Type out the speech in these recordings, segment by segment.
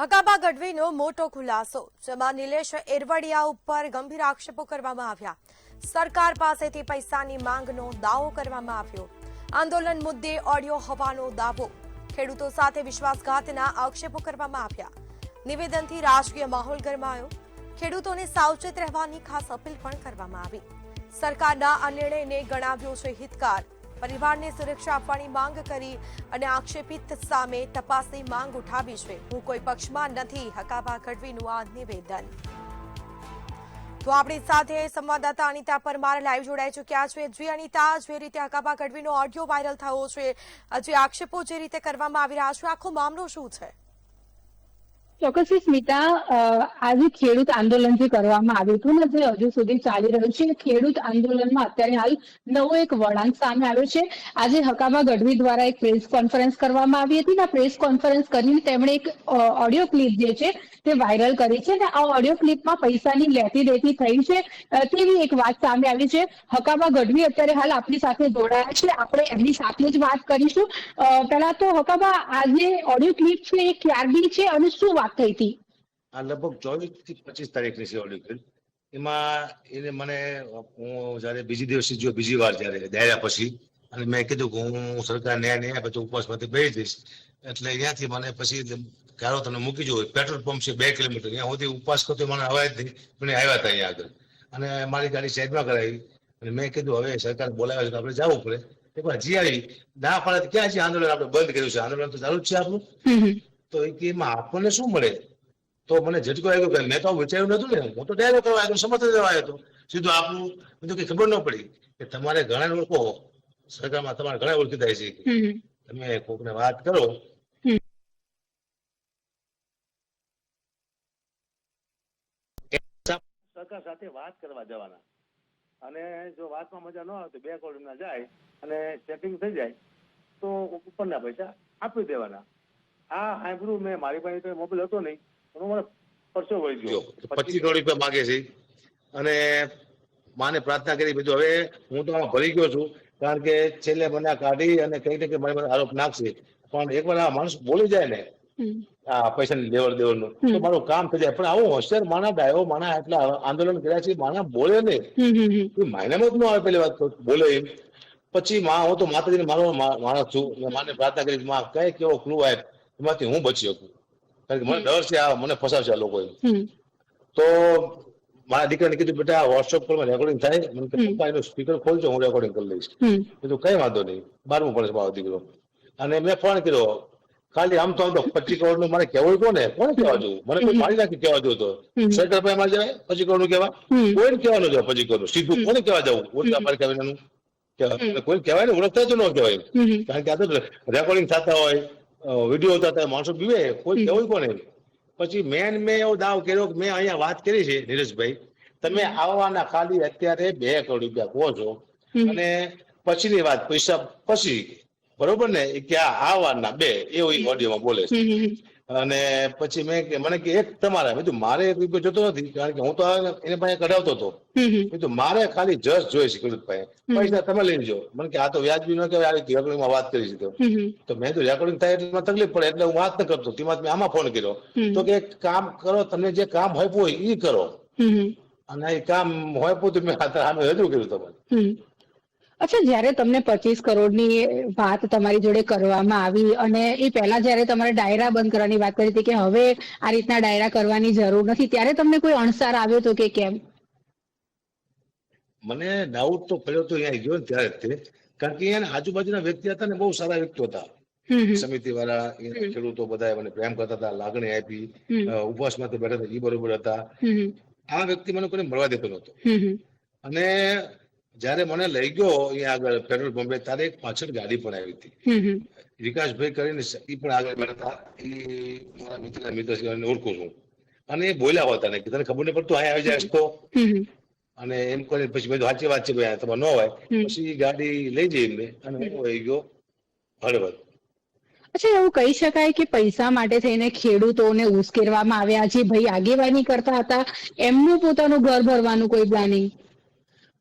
હકાબા ગઢવીનો મોટો ખુલાસો, જેમાં નિલેશ એરવડિયા ઉપર ગંભીર આક્ષેપો કરવામાં આવ્યા. સરકાર પાસેથી પૈસાની માંગનો દાવો કરવામાં આવ્યો. આંદોલન મુદ્દે ઓડિયો હોવાનો દાવો. ખેડૂતો સાથે વિશ્વાસઘાતના આક્ષેપો કરવામાં આવ્યા. નિવેદનથી રાજકીય માહોલ ગરમાયો. ખેડૂતોને સાવચેત રહેવાની ખાસ અપીલ પણ કરવામાં આવી. સરકારના આ નિર્ણયને ગણાવ્યો છે હિતકાર. પરિવારને સુરક્ષા આપવાની માંગ કરી અને આક્ષેપિત સામે તપાસની માંગ ઉઠાવી છે. હું કોઈ પક્ષમાં નથી, હકાબા ગઢવીનું આ નિવેદન. તો આપણી સાથે સંવાદદાતા અનિતા પરમાર લાઈવ જોડાઈ ચૂક્યા છે. જી અનિતા, જે રીતે હકાબા ગઢવીનો ઓડિયો વાયરલ થયો છે, જે આક્ષેપો જે રીતે કરવામાં આવી રહ્યા છે, આખો મામલો શું છે? ચોક્કસથી સ્મિતા, આજે ખેડૂત આંદોલન જે કરવામાં આવ્યું હતું ને, જે હજુ સુધી ચાલી રહ્યું છે, ખેડૂત આંદોલનમાં અત્યારે હાલ નવો એક વળાંક સામે આવ્યો છે. આજે હકાબા ગઢવી દ્વારા એક પ્રેસ કોન્ફરન્સ કરવામાં આવી હતી. પ્રેસ કોન્ફરન્સ કરીને તેમણે એક ઓડિયો ક્લિપ જે છે તે વાયરલ કરી છે અને આ ઓડિયો ક્લિપમાં પૈસાની લેતી દેતી થઈ છે તેવી એક વાત સામે આવી છે. હકાબા ગઢવી અત્યારે હાલ આપણી સાથે જોડાયા છે, આપણે એમની સાથે જ વાત કરીશું. પહેલા તો હકાબા, આજે ઓડિયો ક્લિપ છે એ ક્યારની છે અને શું વાત થઈ હતી? આ લગભગ 24 થી 25 તારીખની છે ઓડિયો ક્લિપ. એમાં એને મને, હું જયારે બીજી વાર જયારે દાયરા પછી, અને મેં કીધું કે હું સરકાર ન્યાય નહીં આપે તો ઉપવાસમાંથી બેસી જઈશ. એટલે અહીંયાથી મને પછી ગારો તમને મૂકી જવું, પેટ્રોલ પંપ છે 2 કિલોમીટર, ત્યાં સુધી ઉપવાસ કરતો મને અવાજ નહીં. મને આવ્યા હતા અહીંયા આગળ અને મારી ગાડી સાઈડમાં કરાવી અને મેં કીધું હવે સરકાર બોલાવે છે તો આપણે જવું પડે. એકવાર જી આવી ના પાડે ક્યાં છે આંદોલન આપણે બંધ કર્યું છે, આંદોલન તો ચાલુ જ છે આપણું. તો એમાં આપણને શું મળે? તો મને ઝટકો આવ્યો કે મેં તો વિચાર્યું નતું ને, હું તો ડાયરેક્ટ કરવા આવ્યો, સમર્થન દેવા આવ્યો હતો સીધું. આપણું બધું કઈ ખબર ન પડી કે તમારે ઘણા લોકો સરકારમાં તમારે ઘણા ઓળખીતા છે, તમે કોકને વાત કરો સરકાર સાથે વાત કરવા જવાના, અને જો વાતમાં મજા ન આવે તો 2 કરોડના જાય અને સેટિંગ થઈ જાય તો ઉપરના પૈસા આપી દેવાના. આ સાંભળ્યું મેં, મારી પાસે તો મોબાઈલ હતો નહીં, મને પરસો વળી ગયો. 25 કરોડ રૂપિયા માગે છે અને માને પ્રાર્થના કરી. બધું હવે હું તો ભરી ગયો છું, કારણ કે છેલ્લે મને કાઢી અને કઈ ને કઈ મારી આરોપ નાખશે. પણ એકવાર આ માણસ બોલી જાય ને આ પૈસાની લેવડ દેવડનું, તો મારું કામ થઈ જાય. પણ આવું હોશિયાર માણા, ડાયો માણા, એટલા આંદોલન કર્યા છે, માણા બોલે નહીં, માયનામાં જ ન આવે. પેલી વાત તો બોલે એમ. પછી હું તો માતાજીને મારો માણસ છું, માને પ્રાર્થના કરી માં કઈ કેવો ક્લુ આવે એમાંથી હું બચી શકું, કારણ કે મને ડર છે આ મને ફસાવશે આ લોકો. તો મારા દીકરાને કીધું બેટા વોટ્સઅપ પર રેકોર્ડિંગ થાય, મને પપ્પા એનું સ્પીકર ખોલજો, હું રેકોર્ડિંગ કરી લઈશ. કીધું કઈ વાંધો નહીં, 12મું ભણે છે મારો દીકરો. અને મેં ફોન કર્યો, ખાલી આમ તો 25 કરોડ નું મારે કહેવું કોને કહેવા જવું? મને કોઈ મારી નાખી કહેવા જવું તો સરકાર પાસે મારે જાય 25 કરોડ નું કહેવા? કોઈને કહેવાનું જાય 25 કરોડ સીધું કોને કહેવા જવું? મારે કહેવાનું કોઈ કહેવાય ને, ઓળખતા જ ન કહેવાય, કારણ કે આ તો રેકોર્ડિંગ થતા હોય, વિડીયો થતા હોય, માણસો બીવે, કોઈ કહેવું કોને? પછી મેં એવો દાવ કર્યો કે મેં અહીંયા વાત કરી છે નીરજભાઈ, તમે આવવાના ખાલી અત્યારે 2 કરોડ રૂપિયા કહો છો અને પછીની વાત પૈસા પછી, બરોબર ને? કે આવવાના 2 એવું ઓડિયોમાં બોલે છે. અને પછી મને કે એક તમારા, મેં મારે 1 રૂપિયો જોતો નથી, કારણ કે હું તો એને પાસે કઢાવતો હતો. મારે ખાલી જસ્ટ જોઈએ છે ખેડૂત પાસે, પૈસા તમે લઈ લેજો. મને કે આ તો વ્યાજબી ન કહેવાય, આવી રેકોર્ડિંગમાં વાત કરી છે. તો મેં તો રેકોર્ડિંગ થાય એટલે તકલીફ પડે એટલે હું વાત ન કરતો. તેમાં મેં આમાં ફોન કર્યો તો કે એક કામ કરો, તમને જે કામ હોય એ કરો. અને એ કામ હોય પૂછું મેં આમે રજૂ કર્યું તમારે. અચ્છા, જયારે તમને 25 કરોડની વાત તમારી જોડે કરવામાં આવી અને એ પહેલા જયારે તમારે ડાયરા બંધ કરવાની વાત કરી હતી કે હવે આ રીતના ડાયરા કરવાની જરૂર નથી, ત્યારે તમને કોઈ અણસાર આવ્યો હતો કે કેમ? મને ડાઉટ તો પડ્યો તો અહીંયા ગયો ને ત્યારે, કારણ કે અહીંયા આજુબાજુના વ્યક્તિ હતા ને, બહુ સારા વ્યક્તિ હતા. સમિતિ વાળા, ખેડૂતો બધા મને પ્રેમ કરતા હતા, લાગણી આપી, ઉપવાસમાં તો બેઠા હતા, એ બરોબર હતા. આ વ્યક્તિ મને કોઈને મળવા દેતો નહોતો. અને જયારે મને લઈ ગયો અહીંયા આગળ પેટ્રોલ પંપે, ત્યારે એક પાછળ ગાડી પણ આવી હતી. વિકાસભાઈ કરીને એ પણ આગળ બેઠા હતા. એ મારા મિત્ર છે, ઓળખું છું. અને એ બોલ્યા હતા ને કે તને ખબર નહીં પડતું અહીંયા આવી જાય તો, અને એમ કરીને પછી મેં સાચી વાત છે ભાઈ તમારે ન હોય. પછી ગાડી લઈ જઈ એમને અને હું આવી ગયો હળવદ. અચ્છા, એવું કહી શકાય કે પૈસા માટે થઈને ખેડૂતોને ઉશ્કેરવામાં આવ્યા? જે ભાઈ આગેવાની કરતા હતા એમનું પોતાનું ઘર ભરવાનું કોઈ પ્લાનિંગ?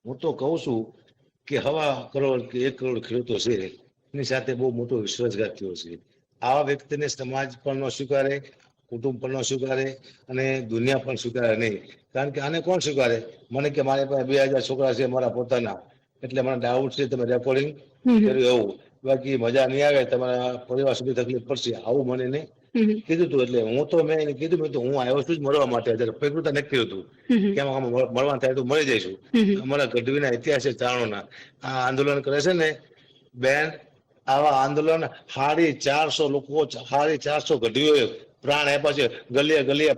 હું તો કહું છું કે 1.25 કરોડ કે 1 કરોડ ખેડૂતો છે, એની સાથે બહુ મોટો વિશ્વાસઘાત થયો છે. આવા વ્યક્તિને સમાજ પણ ન સ્વીકારે, કુટુંબ પણ ન સ્વીકારે અને દુનિયા પણ સ્વીકારે નહીં. કારણ કે આને કોણ સ્વીકારે? મને કે મારી પાસે 2000 છોકરા છે મારા પોતાના, એટલે મને ડાઉટ છે તમે રેકોર્ડિંગ કર્યું એવું. બાકી મજા નહીં આવે, તમારા પરિવાર સુધી તકલીફ પડશે, આવું મને નહીં કીધું હતું. એટલે હું તો મેં એને કીધું, મેં તો હું આવ્યો છું જ મળવા માટે, અત્યારે પ્રકૃતિ નક્કી કર્યું હતું કે આમાં મળવા થાય તો મળી જઈશું. અમારા ગઢવીના ઇતિહાસ ચારણોના આ આંદોલન કરે છે ને બેન, આવા આંદોલન 450 લોકો, 450 ગઢવીઓએ પ્રાણ આપ્યા છે. ગલીએ ગલીએ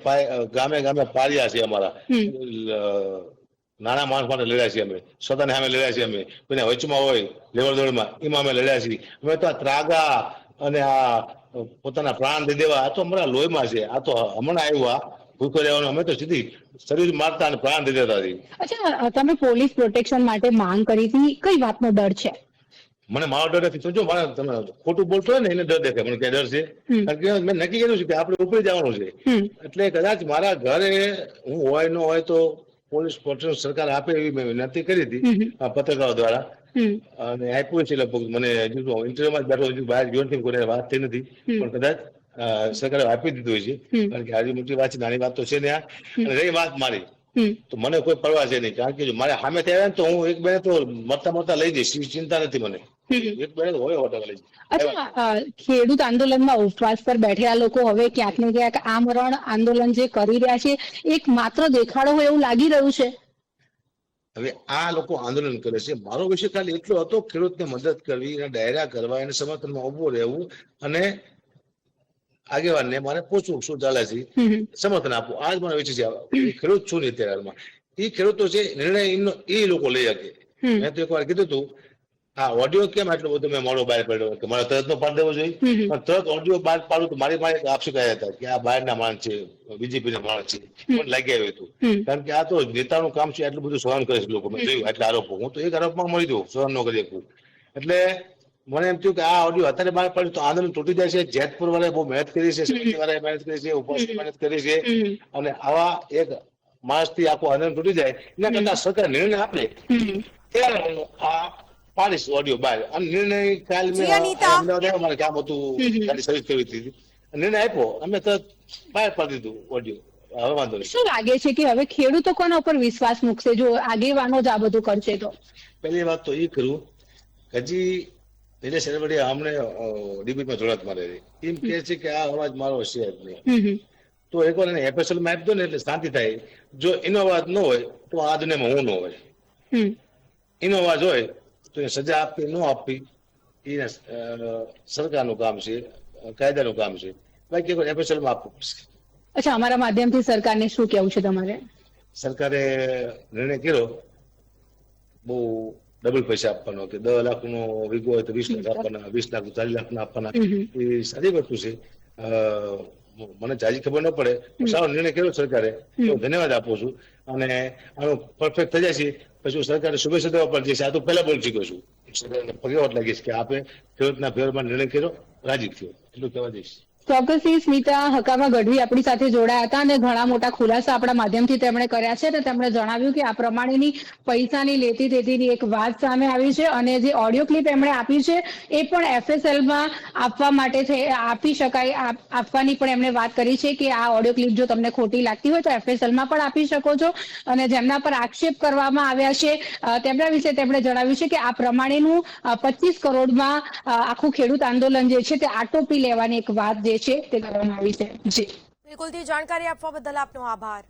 ગામે ગામે પાડ્યા છે. અમારા નાના માણસ માટે લડ્યા છીએ અમે, સ્વતંત્ર સામે લડ્યા છીએ અમે, કોઈને વચમાં હોય લેવલ દોડમાં એમાં અમે લડ્યા છીએ. અમે તો આ ત્રાગા અને આ પોતાના પ્રાણ દઈ દેવા, આ તો અમારા લોહીમાં છે. આ તો હમણાં આવ્યું આ ભૂખો રહેવાનું. અમે તો સીધી શરીર મારતા અને પ્રાણ દઈ દેતા હતી. અચ્છા, તમે પોલીસ પ્રોટેક્શન માટે માંગ કરી હતી, કઈ વાતનો ડર છે? મને મારો ડર નથી. સમજો, મારા તમે ખોટું બોલતો હોય ને એને ડર દેખાય. મને ક્યાં ડર છે? કારણ કે મેં નક્કી કર્યું છે કે આપણે ઉપરી જવાનું છે. એટલે કદાચ મારા ઘરે હું હોય ન હોય તો પોલીસ પ્રોટેક્શન સરકાર આપે એવી મેં વિનંતી કરી હતી પત્રકારો દ્વારા, અને આપ્યું છે. લગભગ મને હજુ ઇન્ટરવ્યુમાં જ બેઠો, હજુ બહાર ગયો નથી, કોઈ વાત થઈ નથી, પણ કદાચ સરકારે આપી દીધું છે. કારણ કે આવી મોટી વાત છે, નાની વાત તો છે ને આ. અને રહી વાત મારી, તો મને કોઈ પરવા છે નહીં. કારણ કે જો મારે સામે થયા ને તો હું એક બે તો મરતા લઈ જઈશ, ચિંતા નથી મને. એક બે હોય હોટલ લઈ જઈશ. અચ્છા, ખેડૂત આંદોલનમાં ઉપવાસ પર બેઠેલા લોકો હવે ક્યાંક ને ક્યાંક આમરણ આંદોલન જે કરી રહ્યા છે એક માત્ર દેખાડો હોય એવું લાગી રહ્યું છે. હવે આ લોકો આંદોલન કરે છે, મારો વિષય ખાલી એટલો હતો, ખેડૂતને મદદ કરવી, એને ડાયરા કરવા, એને સમર્થનમાં ઉભું રહેવું અને આગેવાનને મારે પૂછવું શું ચાલે છે, સમર્થન આપવું. આ જ મારો વિષય છે. ખેડૂત છું ને અત્યારમાં એ ખેડૂતો છે, નિર્ણય એ લોકો લઈ શકે. મેં તો એકવાર કીધું હતું, આ ઓડિયો કેમ આટલો બધો મેં મોડો બહાર પાડ્યો કે મારે તરત નો પાડી દેવો જોઈએ, પણ તરત ઓડિયો બહાર પાડું તો મારી પાસે આપસી કહ્યા હતા કે આ બહારના માણસ છે, બીજેપી ના માણસ છે. મને લાગી આવ્યું હતું. કારણ કે આ તો નેતાનું કામ છે, આટલું બધું સહન કરે છે લોકો. મેં જોયું એટલે આરોપો, હું તો એક આરોપમાં મળી દઉં, સહન ન કરી શકું. એટલે મને એમ થયું કે આ ઓડિયો અત્યારે બહાર પાડ્યું તો આંદોલન તૂટી જાય છે. જેતપુર વાળાએ બહુ મહેનત કરી છે, સમિતિ વાળાએ મહેનત કરી છે, ઉપવાસ મહેનત કરી છે, અને આવા એક માણસથી આખું આંદોલન તૂટી જાય એના કરતા સરકાર નિર્ણય આપે ત્યારે આ પાડીશ ઓડિયો બહાર. અને નિર્ણય કાલ મારે કામ હતું, ખાલી સર્વિસ કરવી હતી, નિર્ણય આપ્યો, અમે તરત બહાર પાડી દીધું ઓડિયો. હવે વાંધો નહીં. શું લાગે છે કે હવે ખેડૂતો કોના ઉપર વિશ્વાસ મૂકશે જો આગેવાનો જ આ બધું કરશે તો? પહેલી વાત તો એ કરું, હજી નિલેશ એરવડિયા અમને ડિબેટમાં જોડાત મારે એમ કે છે કે આ અવાજ મારો છે જ નહીં, તો એકવાર એને એફએસએલ માં આપી દો ને એટલે શાંતિ થાય. જો એનો અવાજ ન હોય તો આ દુનિયામાં હું ન હોય. એનો અવાજ હોય તો એ સજા આપવી ન આપવી એ સરકારનું કામ છે, કાયદાનું કામ છે. બાકી એકવાર એફએસએલ માં આપવું પડશે. અચ્છા, અમારા માધ્યમથી સરકારને શું કહેવું છે તમારે? સરકારે નિર્ણય કર્યો બહુ ડબલ પૈસા આપવાનો, કે 10 લાખ નો વીઘો હોય તો 20 લાખ આપવાના, 20 લાખ 40 લાખ ના આપવાના. એ સારી વસ્તુ છે. મને જાજી ખબર ન પડે, સારો નિર્ણય કર્યો સરકારે, તો ધન્યવાદ આપું છું. અને આનું પરફેક્ટ થઈ જાય છે પછી સરકારે શુભેચ્છા દેવા પડશે. આ તો પહેલા બોલી ચૂક્યો છું. સરકારને પગે લાગીશ કે આપે ખેડૂતના ફેવરમાં નિર્ણય કર્યો, રાજી થયો, એટલું કહેવા દઈશ. ચોક્કસથી સ્મિતા હકાબા ગઢવી આપણી સાથે જોડાયા હતા અને ઘણા મોટા ખુલાસા આપણા માધ્યમથી તેમણે કર્યા છે. અને તેમણે જણાવ્યું કે આ પ્રમાણેની પૈસાની લેતી દેતીની એક વાત સામે આવી છે અને જે ઓડિયો ક્લિપ એમણે આપી છે એ પણ એફએસએલમાં આપવા માટે આપી શકાય, આપવાની પણ એમણે વાત કરી છે કે આ ઓડિયો ક્લિપ જો તમને ખોટી લાગતી હોય તો એફએસએલમાં પણ આપી શકો છો. અને જેમના પર આક્ષેપ કરવામાં આવ્યા છે તેમના વિશે તેમણે જણાવ્યું છે કે આ પ્રમાણેનું 25 કરોડમાં આખું ખેડૂત આંદોલન જે છે તે આટોપી લેવાની એક વાત જે છે તે કરવામાં આવી છે. જી બિલકુલથી જાણકારી આપવા બદલ આપનો આભાર.